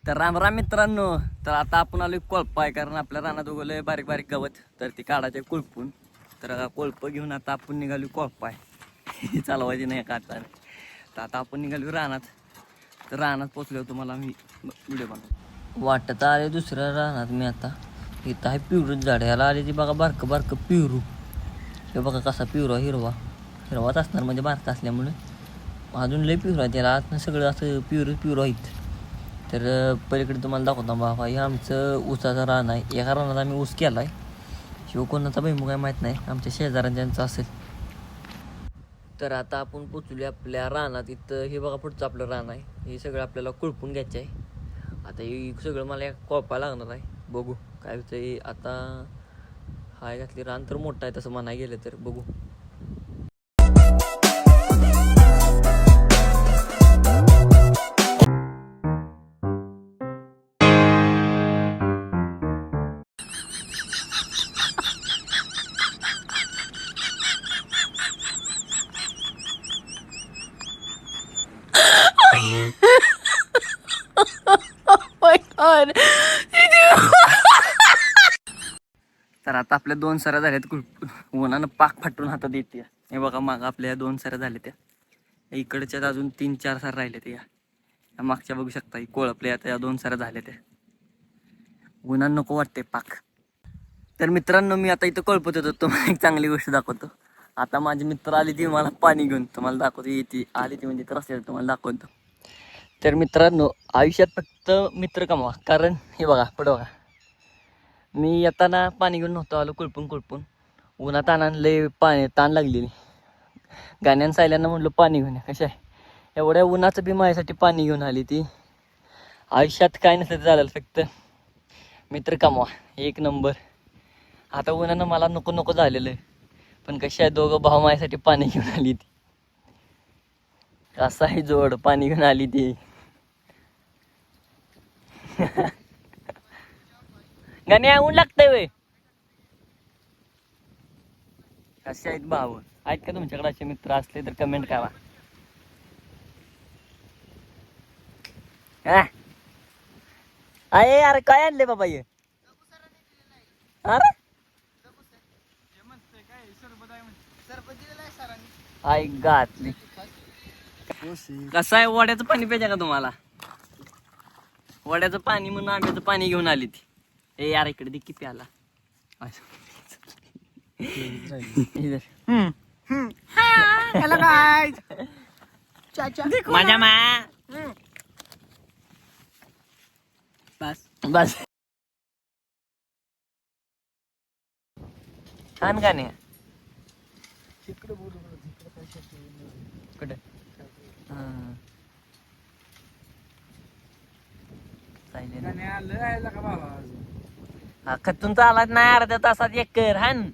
तर राम राम मित्रांनो. तर आता आपण आलोय कोळपाय, कारण आपल्या रानात उगवलंय बारीक बारीक गवत, तर ती काढायचे कोळपून. तर कोळप घेऊन आता आपण निघालो कोळपाय. चालवायची नाही का आता. तर आता आपण निघालो रानात. तर रानात पोचलो तुम्हाला मी व्हिडिओ बनवतो. वाटत आले दुसऱ्या रानात मी आता. इथं आहे पिवरूच झाड, याला आली ती बघा बारकं बारकं पिवरू. हे बघा कसा पिवरा, हिरवा हिरवाच असणार म्हणजे बारका असल्यामुळे. अजून लय पिवरा आहे त्याला, आज सगळं असं पिवरू आहेत. तर पलीकडे तुम्हाला दाखवता बाबा, हे आमचं ऊसाचं रान आहे. एका रानात आम्ही ऊस केला आहे. शिव कोणाचा भैमुख काय माहीत नाही, आमच्या शेजाऱ्यांचा असेल. तर आता आपण पोचलो आपल्या रानात. इथं हे बघा पुढचं आपलं रान आहे. हे सगळं आपल्याला कुळपून घ्यायचं आहे. आता हे सगळं मला कोळपा लागणार आहे. बघू काय होतं. आता हाय घातली, रान तर मोठं आहे तसं म्हणाय गेलं तर. बघू. तर आता आपल्या 2 सऱ्या झाल्यात. उन्हानं पाक फाटून हातात येते. हे बघा मागं आपल्या 2 सऱ्या झाल्या त्या. इकडच्यात अजून 3-4 सऱ्या राहिल्या त्या. मागच्या बघू शकता कोळपल्या आता. या 2 सऱ्या झाल्या त्या. उन्हानं नको वाटते पाक. तर मित्रांनो, मी आता इथं कोळपत होतो. तुम्हाला एक चांगली गोष्ट दाखवतो. आता माझे मित्र आली ती मला पाणी घेऊन. तुम्हाला दाखवतो. येते आली ती म्हणजे रस्त्यावर तुम्हाला दाखवतो. तर मित्रांनो, आयुष्यात फक्त मित्र कमवा. कारण हे बघा पुढं बघा, मी येताना पाणी घेऊन नव्हतो आलो. कुळपून उन्हात लय पाणी ताण लागलेली. गाण्यान सायल्यांना म्हटलं पाणी घेऊन या. कशा आहे एवढ्या उन्हाचं बी माझ्यासाठी पाणी घेऊन आली ती. आयुष्यात काय नसतं झालं, फक्त मित्र कमवा. 1 नंबर. आता उन्हानं मला नको झालेलं आहे, पण कशा आहे दोघं भाऊ माझ्यासाठी पाणी घेऊन आली ती. असं आहे जोड, पाणी घेऊन आली ती. गाण्या ऊन लागतंय वय. कसे आहेत भाऊ? आहेत का तुमच्याकडे असे मित्र? असले तर कमेंट करा. अरे यार काय आणले बाबा हे? अरे आई घातली. कसं आहे, वड्याचं पाणी पाहिजे का तुम्हाला? वड्याचं पाणी म्हणून आंब्याचं पाणी घेऊन आली ती. ए यार इकडे दे की प्याला. माझ्या मा बस छान गाणे. कुठे खतून तर आलाच नाही. अर्ध्या तासात 1 कर हान.